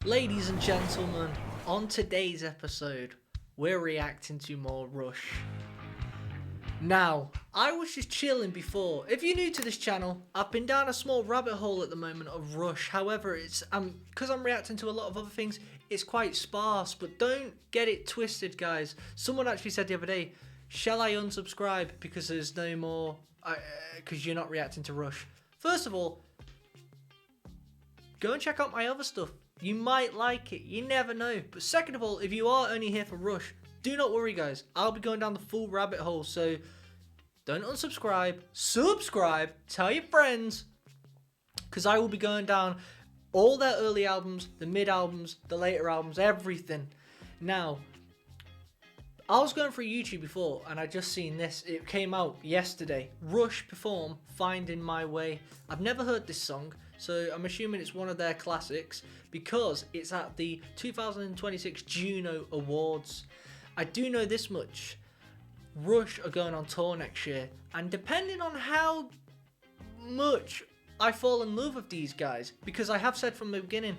Ladies and gentlemen, on today's episode, we're reacting to more Rush. Now, I was just chilling before. If you're new to this channel, I've been down a small rabbit hole at the moment of Rush. However, because I'm reacting to a lot of other things, it's quite sparse. But don't get it twisted, guys. Someone actually said the other day, shall I unsubscribe because there's no more, because you're not reacting to Rush? First of all, go and check out my other stuff. You might like it, you never know. But second of all, if you are only here for Rush, do not worry, guys. I'll be going down the full rabbit hole, so don't unsubscribe. Subscribe, tell your friends, because I will be going down all their early albums, the mid albums, the later albums, everything. Now, I was going through YouTube before, and I just seen this. It came out yesterday. Rush perform Finding My Way. I've never heard this song, so I'm assuming it's one of their classics because it's at the 2026 Juno Awards. I do know this much. Rush are going on tour next year, and depending on how much I fall in love with these guys, because I have said from the beginning,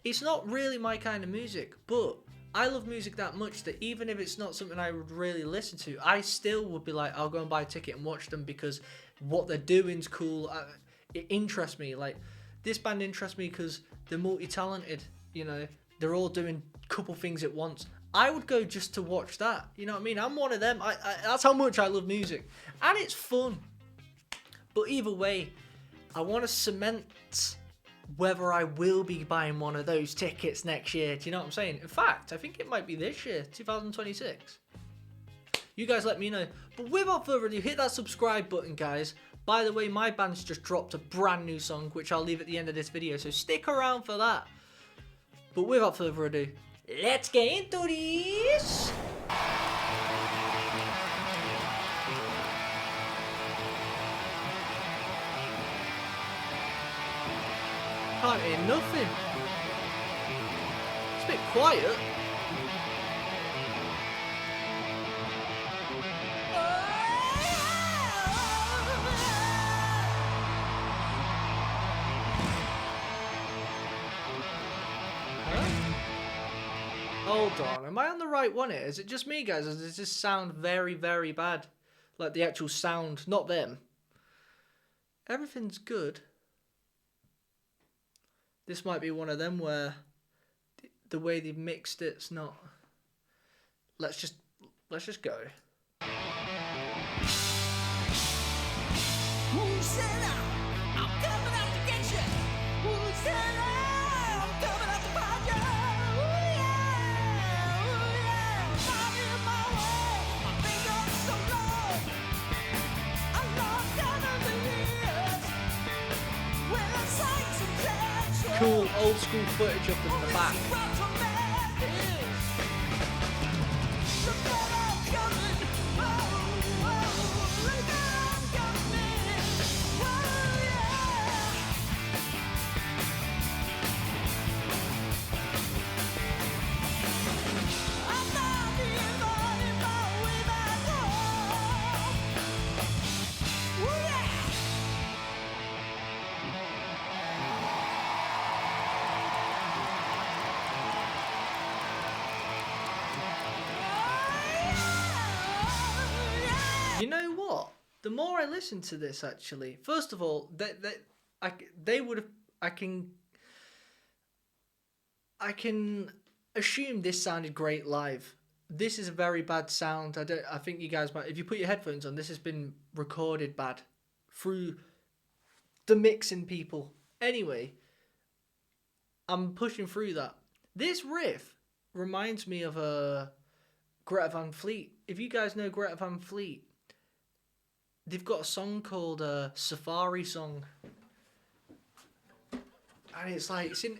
it's not really my kind of music, but I love music that much that even if it's not something I would really listen to, I still would be like, I'll go and buy a ticket and watch them because what they're doing's cool. It interests me. Like, this band interests me because they're multi-talented, you know, they're all doing a couple things at once. I would go just to watch that, you know what I mean? I'm one of them. That's how much I love music, and it's fun. But either way, I want to cement whether I will be buying one of those tickets next year. Do you know what I'm saying? In fact, I think it might be this year, 2026. You guys let me know. But without further ado, hit that subscribe button, guys. By the way, my band's just dropped a brand new song, which I'll leave at the end of this video, so stick around for that. But without further ado, let's get into this! Can't hear nothing. It's a bit quiet. Hold on, am I on the right one here? Is it just me, guys, or does this sound very, very bad? Like the actual sound, not them. Everything's good. This might be one of them where the way they've mixed it's not. Let's just go. Who said I'm coming out to get you? Who said I'm coming out to find you? Ooh yeah, finding my way. My fingers so long. I lost count of the years when the sights and sounds. Cool old school footage of them in the back. You know what? The more I listen to this, actually, first of all, they would have. I can assume this sounded great live. This is a very bad sound. I think you guys might. If you put your headphones on, this has been recorded bad through the mixing people. Anyway, I'm pushing through that. This riff reminds me of Greta Van Fleet. If you guys know Greta Van Fleet, they've got a song called Safari Song. And it's like, it's in...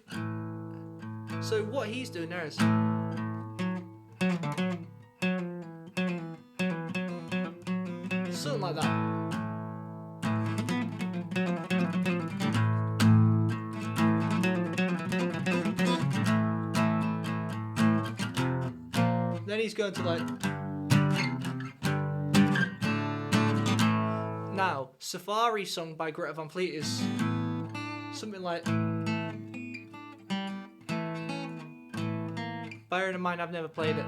So what he's doing there is... something like that. Then he's going to like... Now, Safari Song by Greta Van Fleet is something like... Bearing in mind I've never played it.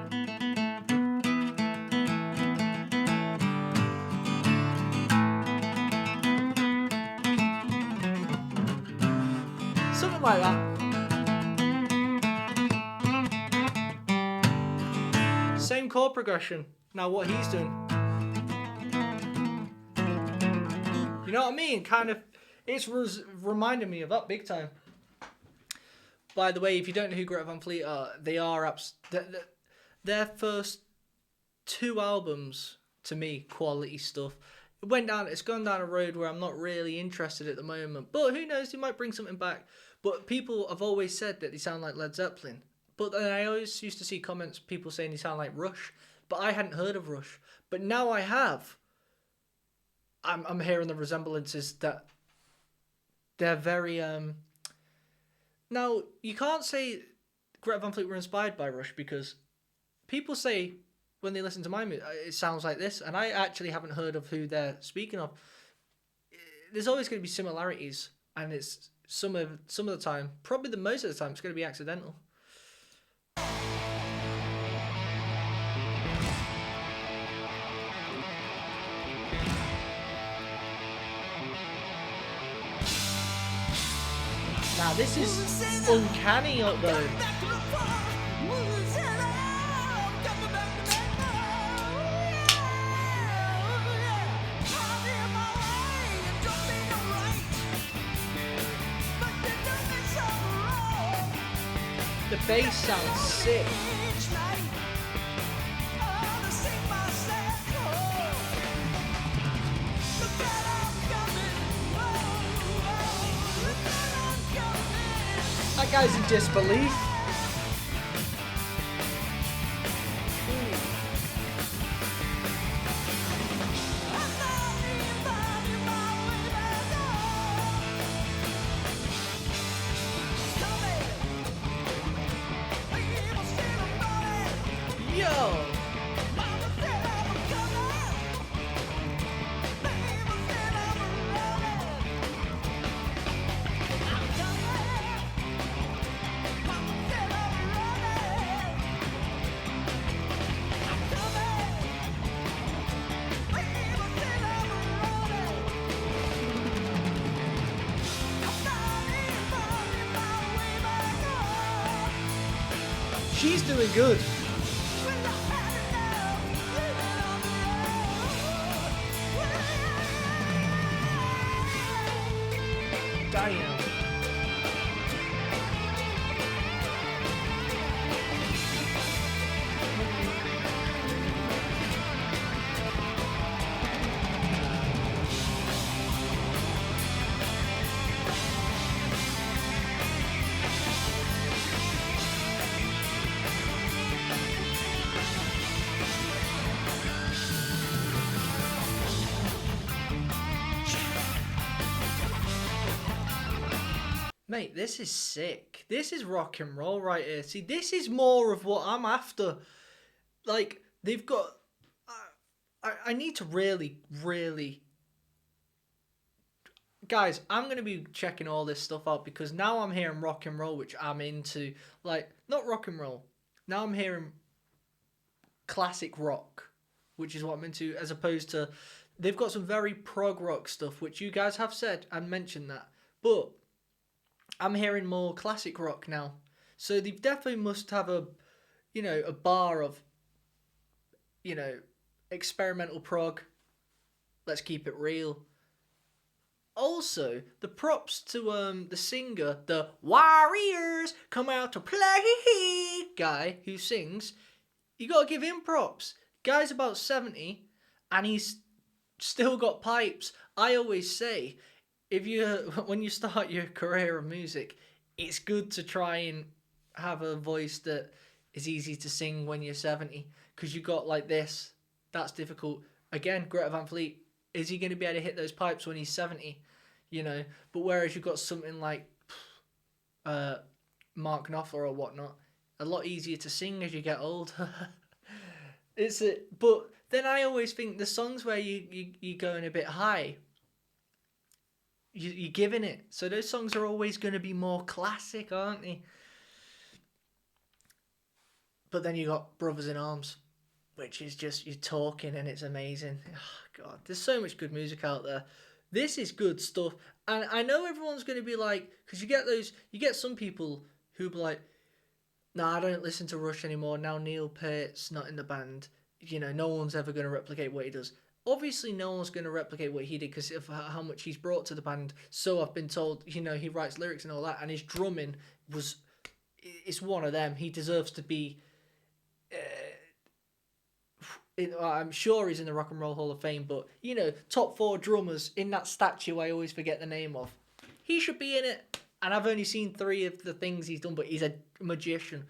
Something like that. Same chord progression. Now what he's doing. You know what I mean? Kind of, it's reminding me of that big time. By the way, if you don't know who Greta Van Fleet are, they are their first 2 albums, to me, quality stuff. It's gone down a road where I'm not really interested at the moment. But who knows, they might bring something back. But people have always said that they sound like Led Zeppelin. But then I always used to see comments, people saying they sound like Rush. But I hadn't heard of Rush. But now I have. I'm hearing the resemblances that they're very... Now, you can't say Greta Van Fleet were inspired by Rush because people say when they listen to my music, it sounds like this, and I actually haven't heard of who they're speaking of. There's always going to be similarities, and it's some of the time, probably the most of the time, it's going to be accidental. Now this is uncanny up though. The bass sounds sick. That guy's in disbelief. Yo! She's doing good. Damn. Mate, this is sick. This is rock and roll right here. See, this is more of what I'm after. Like, they've got... I need to really... Guys, I'm going to be checking all this stuff out because now I'm hearing rock and roll, which I'm into. Like, not rock and roll. Now I'm hearing classic rock, which is what I'm into, as opposed to... They've got some very prog rock stuff, which you guys have said and mentioned that. But... I'm hearing more classic rock now. So they definitely must have a bar of, experimental prog. Let's keep it real. Also, the props to the singer, the Warriors Come Out to Play guy who sings. You gotta give him props. Guy's about 70 and he's still got pipes. I always say, when you start your career of music, it's good to try and have a voice that is easy to sing when you're 70, because you got like this. That's difficult. Again, Greta Van Fleet, is he going to be able to hit those pipes when he's 70? But whereas you've got something like Mark Knopfler or whatnot, a lot easier to sing as you get older. But then I always think the songs where you going a bit high, you're giving it. So those songs are always going to be more classic, aren't they? But then you got Brothers in Arms, which is just you talking and it's amazing. Oh, God, there's so much good music out there. This is good stuff. And I know everyone's going to be like, because you get some people who be like, nah, I don't listen to Rush anymore. Now Neil Peart's not in the band. You know, no one's ever going to replicate what he does. Obviously, no one's going to replicate what he did because of how much he's brought to the band. So I've been told, you know, he writes lyrics and all that. And his drumming it's one of them. He deserves to be... I'm sure he's in the Rock and Roll Hall of Fame, but, you know, top 4 drummers in that statue I always forget the name of. He should be in it. And I've only seen 3 of the things he's done, but he's a magician.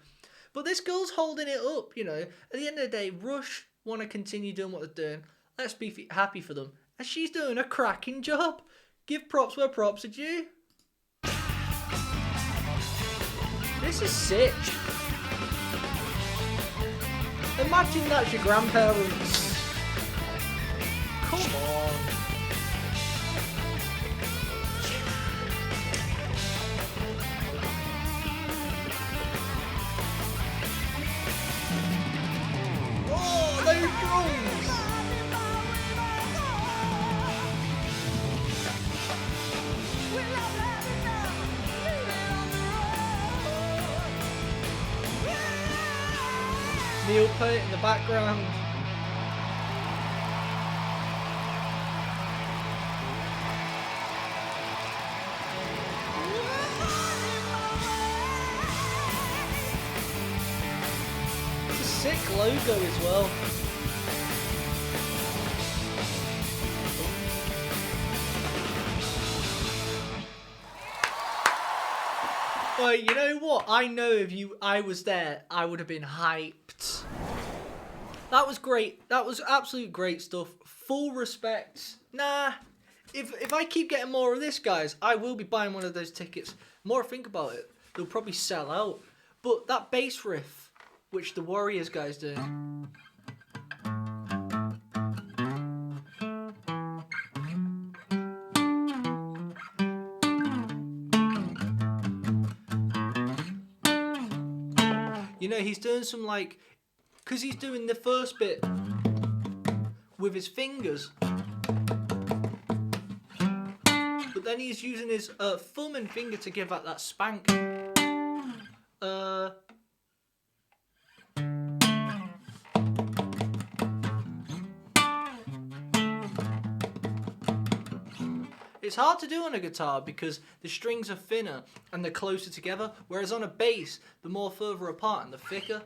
But this girl's holding it up, you know. At the end of the day, Rush want to continue doing what they're doing. Let's be happy for them. And she's doing a cracking job. Give props where props are due. This is sick. Imagine that's your grandparents. Come on. Oh, those drums. Neil Peart in the background. It's a sick logo as well. But you know what? I know if I was there, I would have been hyped. That was great. That was absolute great stuff. Full respect. Nah, if I keep getting more of this, guys, I will be buying one of those tickets. The more I think about it, they'll probably sell out. But that bass riff, which the Warriors guys do. You know, he's doing some like, because he's doing the first bit with his fingers. But then he's using his thumb and finger to give out that spank. It's hard to do on a guitar because the strings are thinner and they're closer together, whereas on a bass, they're more further apart and they're thicker.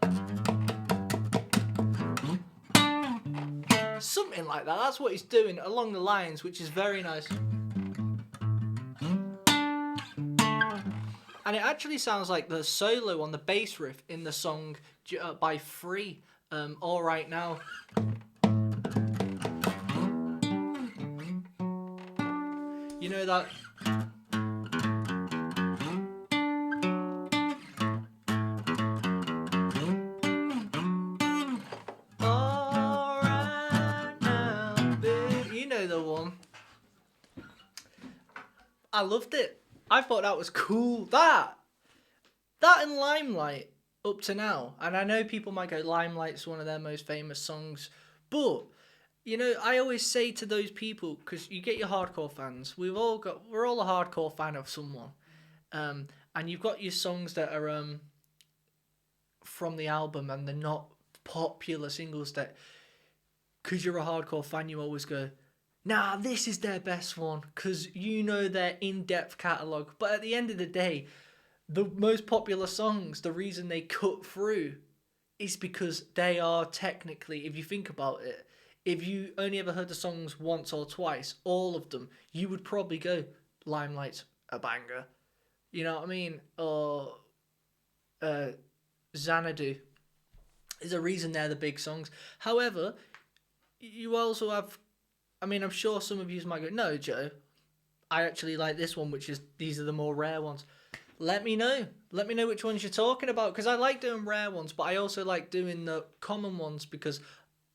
Something like that. That's what he's doing along the lines, which is very nice. And it actually sounds like the solo on the bass riff in the song by Free, All Right Now. You know that... All right now, baby. You know the one. I loved it. I thought that was cool. That and Limelight up to now. And I know people might go, Limelight's one of their most famous songs. But... you know, I always say to those people, because you get your hardcore fans, we're all a hardcore fan of someone, and you've got your songs that are from the album and they're not popular singles that, because you're a hardcore fan, you always go, nah, this is their best one, because you know their in-depth catalogue. But at the end of the day, the most popular songs, the reason they cut through is because they are technically, if you think about it, if you only ever heard the songs once or twice, all of them, you would probably go, Limelight's a banger. You know what I mean? Or Xanadu. There's a reason they're the big songs. However, you also have... I mean, I'm sure some of you might go, no, Joe, I actually like this one, which is... these are the more rare ones. Let me know. Let me know which ones you're talking about, because I like doing rare ones, but I also like doing the common ones, because...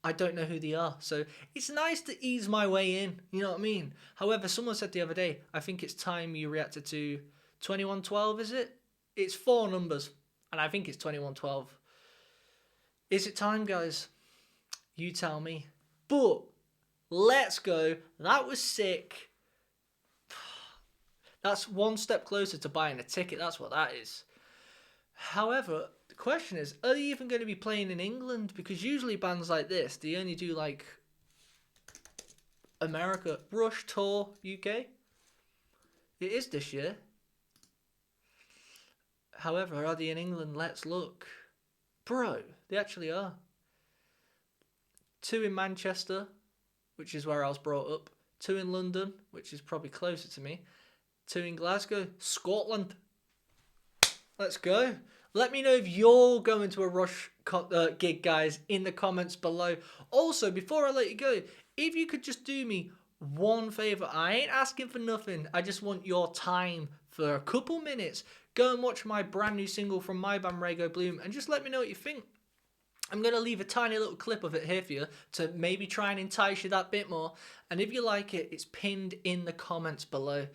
I don't know who they are, so it's nice to ease my way in, you know what I mean? However, someone said the other day, I think it's time you reacted to 2112, is it? It's 4 numbers, and I think it's 2112. Is it time, guys? You tell me. But let's go. That was sick. That's one step closer to buying a ticket. That's what that is. However, the question is, are they even going to be playing in England? Because usually bands like this, they only do like America. Rush Tour UK. It is this year. However, are they in England? Let's look. Bro, they actually are. 2 in Manchester, which is where I was brought up. 2 in London, which is probably closer to me. 2 in Glasgow. Scotland. Let's go. Let me know if you're going to a Rush gig, guys, in the comments below. Also, before I let you go, if you could just do me one favour. I ain't asking for nothing. I just want your time for a couple minutes. Go and watch my brand new single from my band Raygo Bloom and just let me know what you think. I'm going to leave a tiny little clip of it here for you to maybe try and entice you that bit more. And if you like it, it's pinned in the comments below.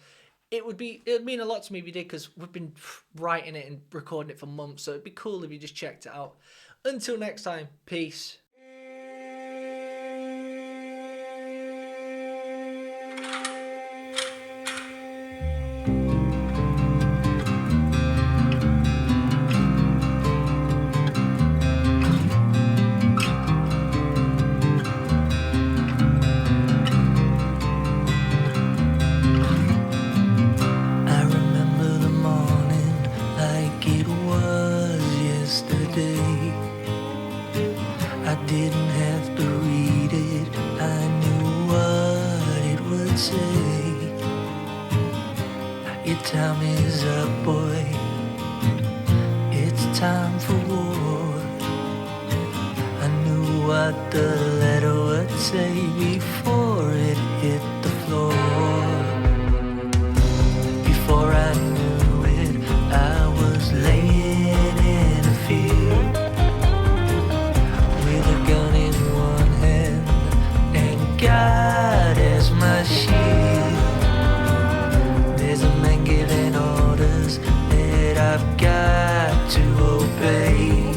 It'd mean a lot to me if you did, because we've been writing it and recording it for months. So it'd be cool if you just checked it out. Until next time, peace. I didn't have to read it, I knew what it would say. Your time is up, boy, it's time for war. I knew what the letter would say before it hit the floor. Before I knew it, I was laying in a field with a gun in one hand and God as my shield. There's a man giving orders that I've got to obey.